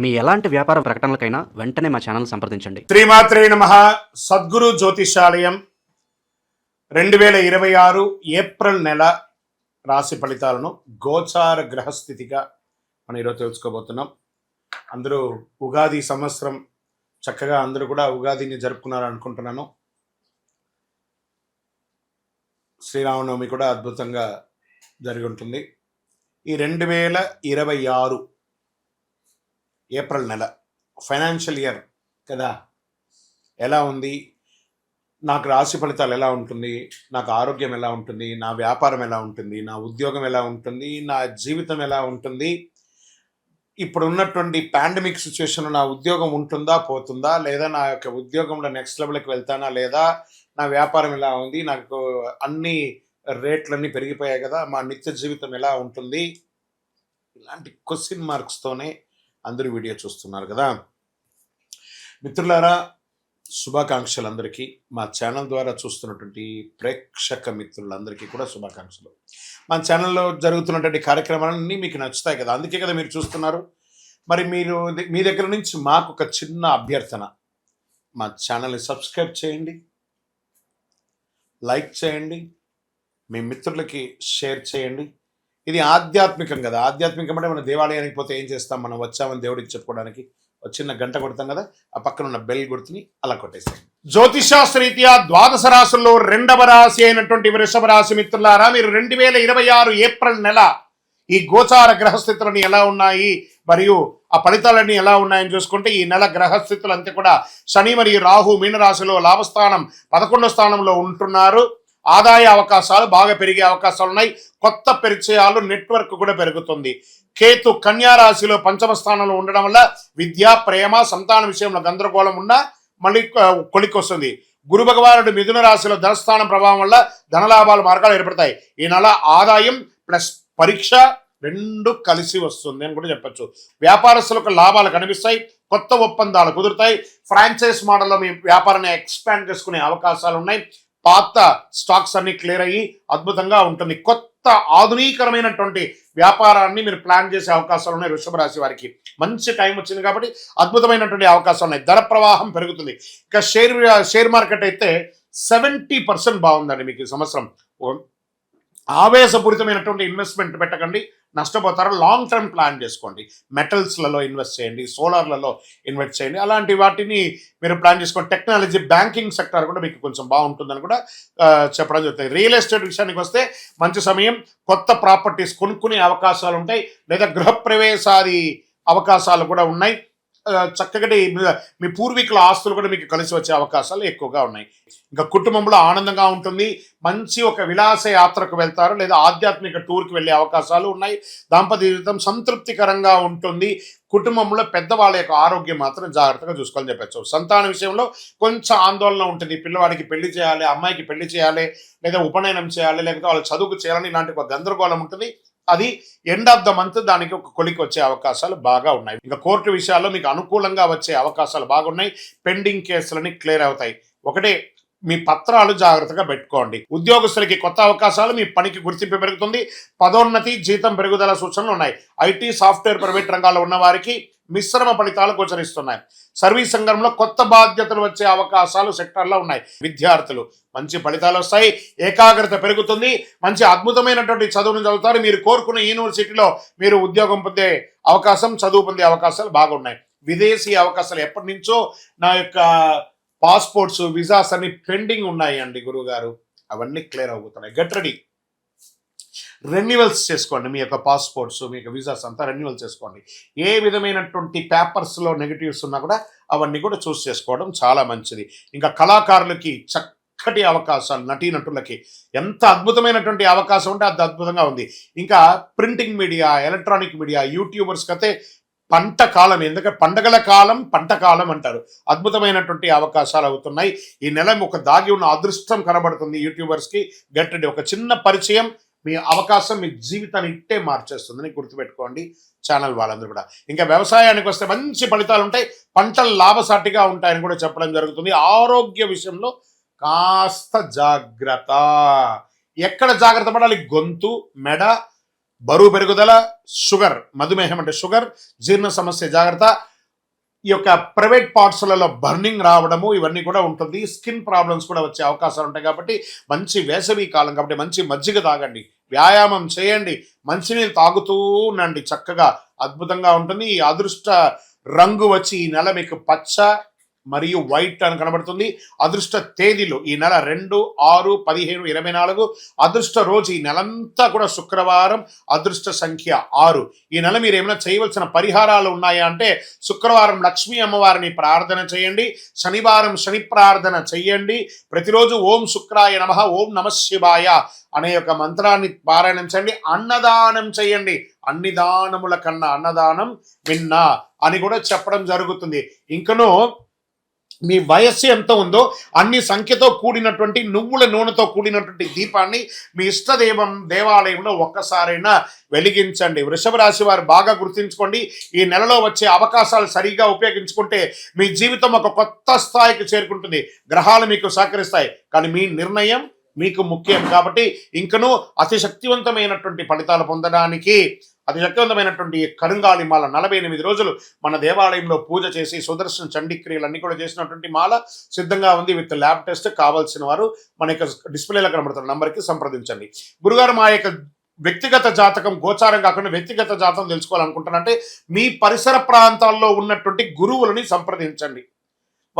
మీ ఎలాంటి వ్యాపార ప్రకటనలకైనా వెంటనే మా ఛానల్ సంప్రదించండి. శ్రీమాత్రే నమః. సద్గురు జ్యోతిషాలయం 2026 ఏప్రిల్ నెల రాశి ఫలితాలను గోచార గ్రహస్థితిగా మనం ఈరోజు తెలుసుకోబోతున్నాం. అందరూ ఉగాది సంవత్సరం చక్కగా అందరూ కూడా ఉగాదిని జరుపుకున్నారు అనుకుంటున్నాను. శ్రీరామనవమి కూడా అద్భుతంగా జరిగి ఉంటుంది. ఈ 2026 ఏప్రిల్ నెల ఫైనాన్షియల్ ఇయర్ కదా, ఎలా ఉంది, నాకు రాశి ఫలితాలు ఎలా ఉంటుంది, నాకు ఆరోగ్యం ఎలా ఉంటుంది, నా వ్యాపారం ఎలా ఉంటుంది, నా ఉద్యోగం ఎలా ఉంటుంది, నా జీవితం ఎలా ఉంటుంది, ఇప్పుడు ఉన్నటువంటి పాండమిక్ సిచ్యువేషన్ నా ఉద్యోగం ఉంటుందా పోతుందా, లేదా నా యొక్క ఉద్యోగంలో నెక్స్ట్ లెవెల్కి వెళ్తానా లేదా, నా వ్యాపారం ఎలా ఉంది, నాకు అన్ని రేట్లన్నీ పెరిగిపోయాయి కదా, మా నిత్య జీవితం ఎలా ఉంటుంది, ఇలాంటి క్వశ్చన్ మార్క్స్తోనే అందరూ వీడియో చూస్తున్నారు కదా. మిత్రులారా, శుభాకాంక్షలు అందరికీ. మా ఛానల్ ద్వారా చూస్తున్నటువంటి ప్రేక్షక మిత్రులందరికీ కూడా శుభాకాంక్షలు. మా ఛానల్లో జరుగుతున్నటువంటి కార్యక్రమాలన్నీ మీకు నచ్చుతాయి కదా, అందుకే కదా మీరు చూస్తున్నారు. మరి మీరు మీ దగ్గర నుంచి మాకు ఒక చిన్న అభ్యర్థన, మా ఛానల్ని సబ్స్క్రైబ్ చేయండి, లైక్ చేయండి, మీ మిత్రులకి షేర్ చేయండి. ఇది ఆధ్యాత్మికం కదా. ఆధ్యాత్మికం అంటే మనం దేవాలయానికి పోతే ఏం చేస్తాం, మనం వచ్చామని దేవుడికి చెప్పుకోవడానికి ఒక చిన్న గంట కొడతాం కదా, ఆ పక్కన ఉన్న బెల్ గుర్తుని అలా కొట్టేస్తాం. జ్యోతిషాస్త్రరీత్యా ద్వాదశ రాశుల్లో 2వ రాశి అయినటువంటి వృషభ రాశి మిత్రులారా, మీరు 2026 ఏప్రిల్ నెల ఈ గోచార గ్రహస్థితులను ఎలా ఉన్నాయి మరియు ఆ ఫలితాలన్నీ ఎలా ఉన్నాయని చూసుకుంటే, ఈ నెల గ్రహస్థితులు అంతే కూడా శని మరియు రాహు మీనరాశిలో లాభస్థానం 11వ స్థానంలో ఉంటున్నారు. ఆదాయ అవకాశాలు బాగా పెరిగే అవకాశాలు ఉన్నాయి. కొత్త పరిచయాలు, నెట్వర్క్ కూడా పెరుగుతుంది. కేతు కన్యా రాశిలో 5వ స్థానంలో ఉండడం వల్ల విద్య, ప్రేమ, సంతాన విషయంలో గందరగోళం ఉన్నా మళ్ళీ కొలికి వస్తుంది. గురు భగవానుడు మిథున రాశిలో ధనస్థానం ప్రభావం వల్ల ధనలాభాల మార్గాలు ఏర్పడతాయి. ఈ నెల ఆదాయం ప్లస్ పరీక్ష రెండు కలిసి వస్తుంది అని కూడా చెప్పచ్చు. వ్యాపారస్తులకు లాభాలు కనిపిస్తాయి, కొత్త ఒప్పందాలు కుదురుతాయి. ఫ్రాంచైజ్ మోడల్లో మీ వ్యాపారాన్ని ఎక్స్పాండ్ చేసుకునే అవకాశాలు ఉన్నాయి. పాత స్టాక్స్ అన్ని క్లియర్ అయ్యి అద్భుతంగా ఉంటుంది. కొత్త ఆధునీకరమైనటువంటి వ్యాపారాన్ని మీరు ప్లాన్ చేసే అవకాశాలు ఉన్నాయి. వృషభ రాశి వారికి మంచి టైం వచ్చింది కాబట్టి అద్భుతమైనటువంటి అవకాశాలు ఉన్నాయి. ధన ప్రవాహం పెరుగుతుంది. ఇక షేర్ మార్కెట్ అయితే 70% బాగుందండి మీకు ఈ సంవత్సరం. ఆవేశపూరితమైనటువంటి ఇన్వెస్ట్మెంట్ పెట్టకండి, నష్టపోతారు. లాంగ్ టర్మ్ ప్లాన్ చేసుకోండి. మెటల్స్లలో ఇన్వెస్ట్ చేయండి, సోలార్లలో ఇన్వెస్ట్ చేయండి, అలాంటి వాటిని మీరు ప్లాన్ చేసుకోండి. టెక్నాలజీ, బ్యాంకింగ్ సెక్టర్ కూడా మీకు కొంచెం బాగుంటుందని కూడా చెప్పడం జరుగుతుంది. రియల్ ఎస్టేట్ విషయానికి వస్తే మంచి సమయం. కొత్త ప్రాపర్టీస్ కొనుక్కునే అవకాశాలు ఉంటాయి, లేదా గృహప్రవేశాది అవకాశాలు కూడా ఉన్నాయి. చక్కగా మీ పూర్వీకుల ఆస్తులు కూడా మీకు కలిసి వచ్చే అవకాశాలు ఎక్కువగా ఉన్నాయి. ఇంకా కుటుంబంలో ఆనందంగా ఉంటుంది. మంచి ఒక విలాస యాత్రకు వెళ్తారు, లేదా ఆధ్యాత్మిక టూర్కి వెళ్ళే అవకాశాలు ఉన్నాయి. దాంపత్య జీవితం సంతృప్తికరంగా ఉంటుంది. కుటుంబంలో పెద్దవాళ్ళ యొక్క ఆరోగ్యం మాత్రం జాగ్రత్తగా చూసుకోవాలని చెప్పచ్చు. సంతాన విషయంలో కొంచెం ఆందోళన ఉంటుంది. పిల్లవాడికి పెళ్లి చేయాలి, అమ్మాయికి పెళ్లి చేయాలి, లేదా ఉపనయనం చేయాలి, లేకపోతే వాళ్ళ చదువుకు చేయాలని ఇలాంటి ఒక గందరగోళం ఉంటుంది. అది ఎండ్ ఆఫ్ ద మంత్ దానికి ఒక కొలికి వచ్చే అవకాశాలు బాగా ఉన్నాయి. ఇంకా కోర్టు విషయాల్లో మీకు అనుకూలంగా వచ్చే అవకాశాలు బాగున్నాయి. పెండింగ్ కేసులని క్లియర్ అవుతాయి. ఒకటే, మీ పత్రాలు జాగ్రత్తగా పెట్టుకోండి. ఉద్యోగస్తులకి కొత్త అవకాశాలు, మీ పనికి గుర్తింపు పెరుగుతుంది. పదోన్నతి, జీతం పెరుగుదల సూచనలు ఉన్నాయి. ఐటీ, సాఫ్ట్వేర్, ప్రైవేట్ రంగాల్లో ఉన్న వారికి మిశ్రమ ఫలితాలు గోచరిస్తున్నాయి. సర్వీస్ రంగంలో కొత్త బాధ్యతలు వచ్చే అవకాశాలు సెక్టర్లో ఉన్నాయి. విద్యార్థులు మంచి ఫలితాలు వస్తాయి. ఏకాగ్రత పెరుగుతుంది. మంచి అద్భుతమైనటువంటి చదువును చదువుతారు. మీరు కోరుకున్న యూనివర్సిటీలో మీరు ఉద్యోగం పొందే అవకాశం, చదువు పొందే అవకాశాలు బాగున్నాయి. విదేశీ అవకాశాలు ఎప్పటి నుంచో నా యొక్క పాస్పోర్ట్స్, విజాస్ అన్ని పెండింగ్ ఉన్నాయి అండి గురువు గారు, అవన్నీ క్లియర్ అవుతున్నాయి. Get ready. రెన్యువల్స్ చేసుకోండి. మీ యొక్క పాస్పోర్ట్స్, మీ యొక్క విజాస్ అంతా రెన్యువల్ చేసుకోండి. ఏ విధమైనటువంటి పేపర్స్లో నెగిటివ్స్ ఉన్నా కూడా అవన్నీ కూడా చూస్ చేసుకోవడం చాలా మంచిది. ఇంకా కళాకారులకి చక్కటి అవకాశాలు, నటీనటులకి ఎంత అద్భుతమైనటువంటి అవకాశం ఉంటే అంత అద్భుతంగా ఉంది. ఇంకా ప్రింటింగ్ మీడియా, ఎలక్ట్రానిక్ మీడియా, యూట్యూబర్స్కి అయితే పంట కాలం, ఎందుకంటే పండగల కాలం పంట కాలం అంటారు. అద్భుతమైనటువంటి అవకాశాలు అవుతున్నాయి. ఈ నెల ఒక దాగి ఉన్న అదృష్టం కనబడుతుంది యూట్యూబర్స్కి. Get ready. ఒక చిన్న పరిచయం మీ అవకాశం మీ జీవితాన్ని ఇట్టే మార్చేస్తుందని గుర్తుపెట్టుకోండి ఛానల్ వాళ్ళందరూ కూడా. ఇంకా వ్యవసాయానికి వస్తే మంచి ఫలితాలు ఉంటాయి. పంటలు లాభసాటిగా ఉంటాయని కూడా చెప్పడం జరుగుతుంది. ఆరోగ్య విషయంలో కాస్త జాగ్రత్త. ఎక్కడ జాగ్రత్త పడాలి? గొంతు, మెడ, బరువు పెరుగుదల, షుగర్, మధుమేహం అంటే షుగర్, జీర్ణ సమస్య జాగ్రత్త, ఈ యొక్క ప్రైవేట్ పార్ట్స్లలో బర్నింగ్ రావడము ఇవన్నీ కూడా ఉంటుంది. స్కిన్ ప్రాబ్లమ్స్ కూడా వచ్చే అవకాశాలు ఉంటాయి. కాబట్టి మంచి వేసవి కాలం కాబట్టి మంచి మజ్జిగ తాగండి, వ్యాయామం చేయండి, మంచినీళ్ళు తాగుతూ ఉండండి, చక్కగా అద్భుతంగా ఉంటుంది. ఈ అదృష్ట రంగు వచ్చి ఈ నెల మీకు పచ్చ మరియు వైట్ అని కనబడుతుంది. అదృష్ట తేదీలు ఈ నెల 2, 6, 15, 24. అదృష్ట రోజు ఈ నెలంతా కూడా శుక్రవారం. అదృష్ట సంఖ్య 6. ఈ నెల మీరు ఏమైనా చేయవలసిన పరిహారాలు ఉన్నాయా అంటే శుక్రవారం లక్ష్మీ అమ్మవారిని ప్రార్థన చేయండి, శనివారం శని ప్రార్థన చెయ్యండి, ప్రతిరోజు ఓం శుక్రాయ నమః, ఓం నమః శివాయ అనే ఒక మంత్రాన్ని పారాయణం చేయండి, అన్నదానం చేయండి. అన్ని దానముల కన్నా అన్నదానం విన్న అని కూడా చెప్పడం జరుగుతుంది. ఇంకనూ మీ వయస్సు ఎంత ఉందో అన్ని సంఖ్యతో కూడినటువంటి నువ్వుల నూనెతో కూడినటువంటి దీపాన్ని మీ దేవాలయంలో ఒక్కసారైనా వెలిగించండి. వృషభ రాశి వారు బాగా గుర్తుంచుకోండి, ఈ నెలలో వచ్చే అవకాశాలు సరిగా ఉపయోగించుకుంటే మీ జీవితం ఒక కొత్త స్థాయికి చేరుకుంటుంది. గ్రహాలు మీకు సహకరిస్తాయి, కానీ మీ నిర్ణయం మీకు ముఖ్యం. కాబట్టి ఇంకనూ అతి శక్తివంతమైనటువంటి ఫలితాలు పొందడానికి అతి శక్తివంతమైనటువంటి కరుంగాలి మాల 48 రోజులు మన దేవాలయంలో పూజ చేసి సుదర్శన చండీక్రియలన్నీ కూడా చేసినటువంటి మాల సిద్ధంగా ఉంది. With lab test. కావాల్సిన వారు మన యొక్క డిస్ప్లేలో కనబడుతున్న నంబర్కి సంప్రదించండి. గురుగారు, మా యొక్క వ్యక్తిగత జాతకం గోచారం కాకుండా వ్యక్తిగత జాతకం తెలుసుకోవాలనుకుంటున్నారంటే మీ పరిసర ప్రాంతాల్లో ఉన్నటువంటి గురువులని సంప్రదించండి.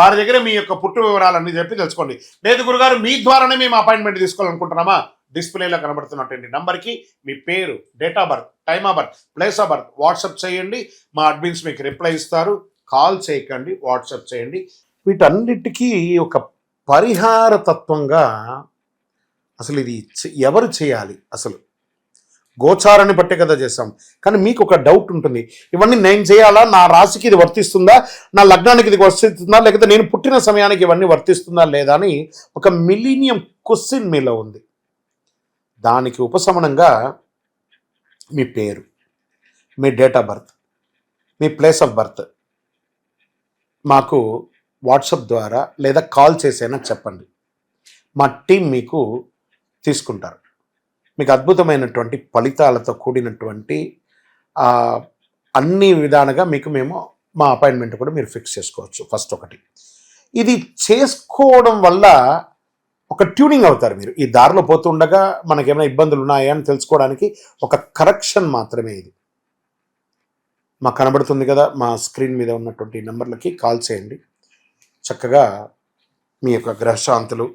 వారి దగ్గర మీ యొక్క పుట్టు వివరాలన్నీ చెప్పి తెలుసుకోండి. లేదు గురుగారు మీ ద్వారానే మేము అపాయింట్మెంట్ తీసుకోవాలనుకుంటున్నామా, డిస్ప్లేలో కనబడుతున్నటువంటి నంబర్కి మీ పేరు, date of birth, time of birth, place of birth WhatsApp చేయండి. మా అడ్మిన్స్ మీకు రిప్లై ఇస్తారు. కాల్ చేయకండి, వాట్సాప్ చేయండి. వీటన్నిటికీ ఒక పరిహార తత్వంగా అసలు ఇది ఎవరు చేయాలి? అసలు గోచారాన్ని బట్టే కదా చేస్తాం, కానీ మీకు ఒక డౌట్ ఉంటుంది, ఇవన్నీ నేను చేయాలా, నా రాశికి ఇది వర్తిస్తుందా, నా లగ్నానికి ఇది వర్తిస్తుందా, లేకపోతే నేను పుట్టిన సమయానికి ఇవన్నీ వర్తిస్తుందా లేదా అని ఒక మిలీనియం క్వశ్చన్ మీలో ఉంది. దానికి ఉపశమనంగా మీ పేరు, మీ డేట్ ఆఫ్ బర్త్, మీ ప్లేస్ ఆఫ్ బర్త్ మాకు వాట్సాప్ ద్వారా లేదా కాల్ చేసైనా చెప్పండి. మా టీం మీకు తీసుకుంటారు. మీకు అద్భుతమైనటువంటి ఫలితాలతో కూడినటువంటి అన్ని విధాలుగా మీకు మేము మా అపాయింట్మెంట్ కూడా మీరు ఫిక్స్ చేసుకోవచ్చు. ఫస్ట్ ఒకటి, ఇది చేసుకోవడం వల్ల ఒక ట్యూనింగ్ అవుతారు మీరు. ఈ దారిలో పోతుండగా మనకేమైనా ఇబ్బందులు ఉన్నాయా అని తెలుసుకోవడానికి ఒక కరెక్షన్ మాత్రమే ఇది. మాకు కనబడుతుంది కదా, మా స్క్రీన్ మీద ఉన్నటువంటి నెంబర్లకి కాల్ చేయండి. చక్కగా మీ యొక్క గ్రహశాంతులు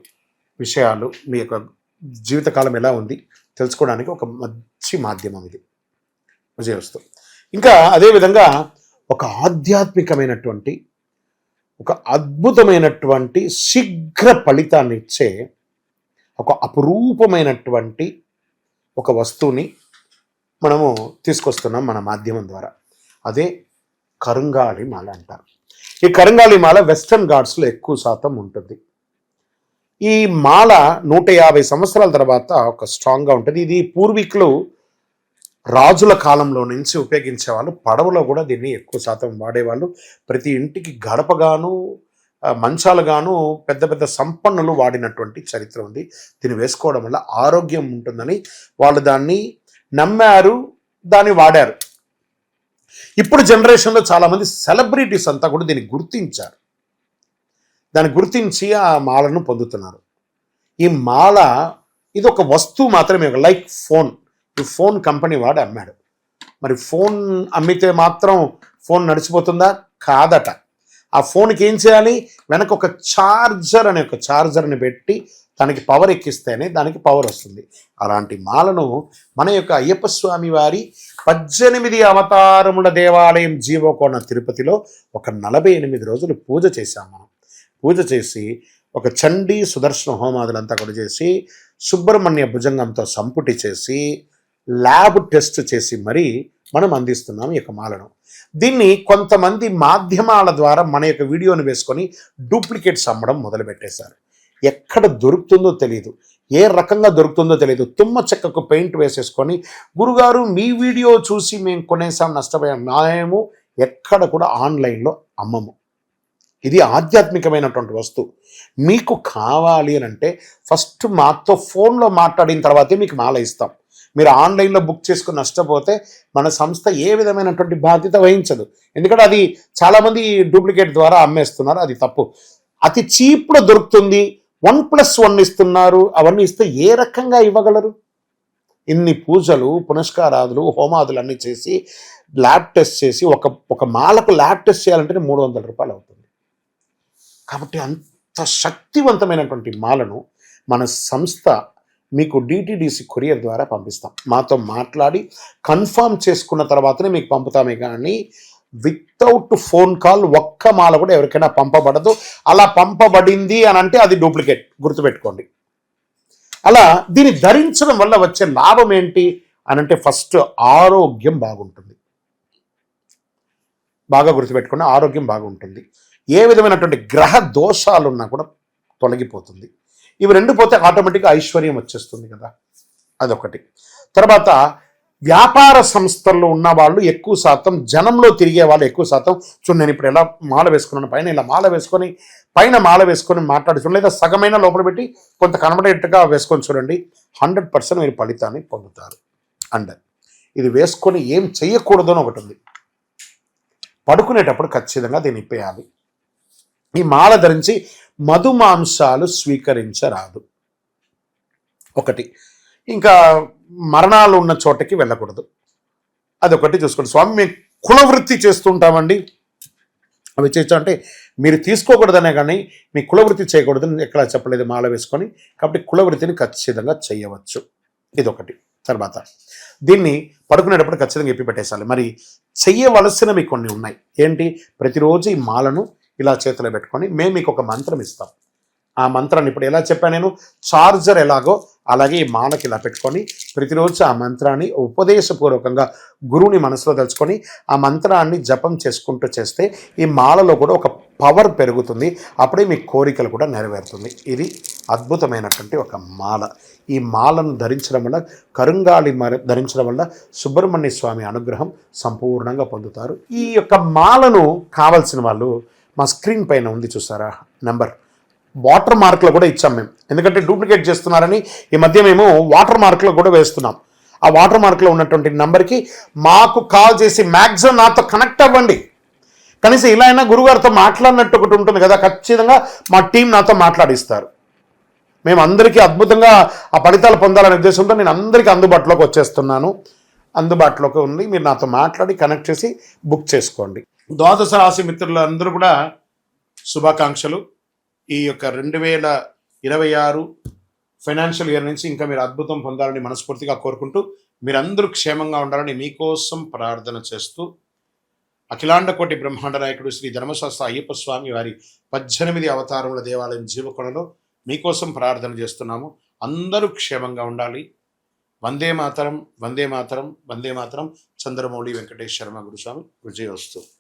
విషయాలు, మీ యొక్క జీవితకాలం ఎలా ఉంది తెలుసుకోవడానికి ఒక మంచి మాధ్యమం ఇది. విజయవస్తు. ఇంకా అదేవిధంగా ఒక ఆధ్యాత్మికమైనటువంటి ఒక అద్భుతమైనటువంటి శీఘ్ర ఫలితాన్ని ఇచ్చే ఒక అపురూపమైనటువంటి ఒక వస్తువుని మనము తీసుకొస్తున్నాం మన మాధ్యమం ద్వారా. అదే కరుంగాలి మాల అంటారు. ఈ కరుంగాలి మాల వెస్టర్న్ ఘాట్స్లో ఎక్కువ శాతం ఉంటుంది. ఈ మాల 150 సంవత్సరాల తర్వాత ఒక స్ట్రాంగ్గా ఉంటుంది. ఇది పూర్వీకులు రాజుల కాలంలో నుంచి ఉపయోగించేవాళ్ళు. పడవలో కూడా దీన్ని ఎక్కువ శాతం వాడేవాళ్ళు. ప్రతి ఇంటికి గడపగాను మంచాలుగాను పెద్ద పెద్ద సంపన్నులు వాడినటువంటి చరిత్ర ఉంది. దీన్ని వేసుకోవడం వల్ల ఆరోగ్యం ఉంటుందని వాళ్ళు దాన్ని నమ్మారు, దాన్ని వాడారు. ఇప్పుడు జనరేషన్లో చాలామంది సెలబ్రిటీస్ అంతా కూడా దీన్ని గుర్తించారు. దాన్ని గుర్తించి ఆ మాలను పొందుతున్నారు. ఈ మాల ఇది ఒక వస్తువు మాత్రమే, లైక్ ఫోన్. ఈ ఫోన్ కంపెనీ వాడు అమ్మాడు. మరి ఫోన్ అమ్మితే మాత్రం ఫోన్ నడిచిపోతుందా? కాదట. ఆ ఫోన్కి ఏం చేయాలి? వెనక ఒక ఛార్జర్ అనే ఒక ఛార్జర్ని పెట్టి దానికి పవర్ ఎక్కిస్తేనే దానికి పవర్ వస్తుంది. అలాంటి మాలను మన యొక్క అయ్యప్ప స్వామి వారి 18 అవతారముల దేవాలయం జీవకోణ తిరుపతిలో ఒక 48 రోజులు పూజ చేశాం మనం. పూజ చేసి ఒక చండీ సుదర్శన హోమాదులంతా కూడా చేసి సుబ్రహ్మణ్య భుజంగంతో సంపుటి చేసి ల్యాబ్ టెస్ట్ చేసి మరీ మనం అందిస్తున్నాం ఈ యొక్క మాలను. దీన్ని కొంతమంది మాధ్యమాల ద్వారా మన యొక్క వీడియోని వేసుకొని డూప్లికేట్స్ అమ్మడం మొదలుపెట్టేశారు. ఎక్కడ దొరుకుతుందో తెలియదు, ఏ రకంగా దొరుకుతుందో తెలియదు. తుమ్మ చెక్కకు పెయింట్ వేసేసుకొని గురుగారు మీ వీడియో చూసి మేము కొనేసాం నష్టపోయాం. మేము ఎక్కడ కూడా ఆన్లైన్లో అమ్మము. ఇది ఆధ్యాత్మికమైనటువంటి వస్తువు. మీకు కావాలి అని అంటే ఫస్ట్ మాతో ఫోన్లో మాట్లాడిన తర్వాతే మీకు మాల ఇస్తాం. మీరు ఆన్లైన్లో బుక్ చేసుకుని నష్టపోతే మన సంస్థ ఏ విధమైనటువంటి బాధ్యత వహించదు. ఎందుకంటే అది చాలామంది డూప్లికేట్ ద్వారా అమ్మేస్తున్నారు, అది తప్పు. అతి చీప్లో దొరుకుతుంది, 1+1 ఇస్తున్నారు. అవన్నీ ఇస్తే ఏ రకంగా ఇవ్వగలరు? ఇన్ని పూజలు, పునస్కారాదులు, హోమాదులు అన్నీ చేసి ల్యాబ్ టెస్ట్ చేసి ఒక మాలకు ల్యాబ్ టెస్ట్ చేయాలంటే 300 రూపాయలు అవుతుంది. కాబట్టి అంత శక్తివంతమైనటువంటి మాలను మన సంస్థ మీకు డిటిడిసి కొరియర్ ద్వారా పంపిస్తాం. మాతో మాట్లాడి కన్ఫర్మ్ చేసుకున్న తర్వాతనే మీకు పంపుతామే కానీ వితౌట్ ఫోన్ కాల్ ఒక్క మాల కూడా ఎవరికైనా పంపబడదు. అలా పంపబడింది అని అంటే అది డూప్లికేట్, గుర్తుపెట్టుకోండి. అలా దీన్ని ధరించడం వల్ల వచ్చే లాభం ఏంటి అని అంటే ఫస్ట్ ఆరోగ్యం బాగుంటుంది. బాగా గుర్తుపెట్టుకోండి, ఆరోగ్యం బాగుంటుంది. ఏ విధమైనటువంటి గ్రహ దోషాలు ఉన్నా కూడా తొలగిపోతుంది. ఇవి రెండు పోతే ఆటోమేటిక్గా ఐశ్వర్యం వచ్చేస్తుంది కదా, అదొకటి. తర్వాత వ్యాపార సంస్థల్లో ఉన్న వాళ్ళు ఎక్కువ శాతం, జనంలో తిరిగే వాళ్ళు ఎక్కువ శాతం, చూడండి నేను ఇప్పుడు ఎలా మాల వేసుకున్నాను, పైన ఇలా మాల వేసుకొని పైన మాల వేసుకొని మాట్లాడుతుంది, లేదా సగమైన లోపల పెట్టి కొంత కనబడేట్టుగా వేసుకొని చూడండి, 100% మీరు ఫలితాన్ని పొందుతారు. అండ్ ఇది వేసుకొని ఏం చెయ్యకూడదు అని ఒకటి ఉంది. పడుకునేటప్పుడు ఖచ్చితంగా దీన్ని ఇప్పేయాలి. ఈ మాల ధరించి మధుమాంసాలు స్వీకరించరాదు, ఒకటి. ఇంకా మరణాలు ఉన్న చోటకి వెళ్ళకూడదు, అదొకటి చూసుకోండి. స్వామి మేము కులవృత్తి చేస్తుంటామండి, అవి చేయొచ్చు అంటే మీరు తీసుకోకూడదనే కానీ మీ కులవృత్తి చేయకూడదని ఎక్కడా చెప్పలేదు మాల వేసుకొని. కాబట్టి కులవృత్తిని ఖచ్చితంగా చేయవచ్చు, ఇదొకటి. తర్వాత దీన్ని పడుకునేటప్పుడు ఖచ్చితంగా ఎప్పి పెట్టేసాలి. మరి చెయ్యవలసినవి కొన్ని ఉన్నాయి. ఏంటి? ప్రతిరోజు ఈ మాలను ఇలా చేతిలో పెట్టుకొని మేము మీకు ఒక మంత్రం ఇస్తాం. ఆ మంత్రాన్ని ఇప్పుడు ఎలా చెప్పాను నేను, చార్జర్ ఎలాగో అలాగే ఈ మాలకి ఇలా పెట్టుకొని ప్రతిరోజు ఆ మంత్రాన్ని ఉపదేశపూర్వకంగా గురువుని మనసులో తలుచుకొని ఆ మంత్రాన్ని జపం చేసుకుంటూ చేస్తే ఈ మాలలో కూడా ఒక పవర్ పెరుగుతుంది. అప్పుడే మీ కోరికలు కూడా నెరవేరుతుంది. ఇది అద్భుతమైనటువంటి ఒక మాల. ఈ మాలను ధరించడం వల్ల, కరుంగాళి ధరించడం వల్ల సుబ్రహ్మణ్య స్వామి అనుగ్రహం సంపూర్ణంగా పొందుతారు. ఈ యొక్క మాలను కావాల్సిన వాళ్ళు మా స్క్రీన్ పైన ఉంది చూసారా నెంబర్, వాటర్ మార్క్లో కూడా ఇచ్చాం మేము. ఎందుకంటే డూప్లికేట్ చేస్తున్నారని ఈ మధ్య మేము వాటర్ మార్క్లో కూడా వేస్తున్నాం. ఆ వాటర్ మార్క్లో ఉన్నటువంటి నెంబర్కి మాకు కాల్ చేసి మ్యాక్సిమం నాతో కనెక్ట్ అవ్వండి. కనీసం ఇలా అయినా గురుగారితో మాట్లాడినట్టు ఒకటి ఉంటుంది కదా, ఖచ్చితంగా మా టీం నాతో మాట్లాడిస్తారు. మేము అందరికీ అద్భుతంగా ఆ ఫలితాలు పొందాలనే ఉద్దేశంతో నేను అందరికీ అందుబాటులోకి వచ్చేస్తున్నాను. అందుబాటులోకి ఉంది, మీరు నాతో మాట్లాడి కనెక్ట్ చేసి బుక్ చేసుకోండి. ద్వాదశ రాశి మిత్రులందరూ కూడా శుభాకాంక్షలు. ఈ యొక్క 2026 ఫైనాన్షియల్ ఇయర్ నుంచి ఇంకా మీరు అద్భుతం పొందాలని మనస్ఫూర్తిగా కోరుకుంటూ, మీరందరూ క్షేమంగా ఉండాలని మీకోసం ప్రార్థన చేస్తూ, అఖిలాండ కోటి బ్రహ్మాండ నాయకుడు శ్రీ ధర్మశాస్త్ర అయ్యప్ప స్వామి వారి 18 అవతారముల దేవాలయం జీవకొండలో మీకోసం ప్రార్థన చేస్తున్నాము. అందరూ క్షేమంగా ఉండాలి. వందే మాతరం, వందే మాతరం, వందే మాతరం. చంద్రమౌళి వెంకటేష్ శర్మ గురుస్వామి. విజయోస్తు.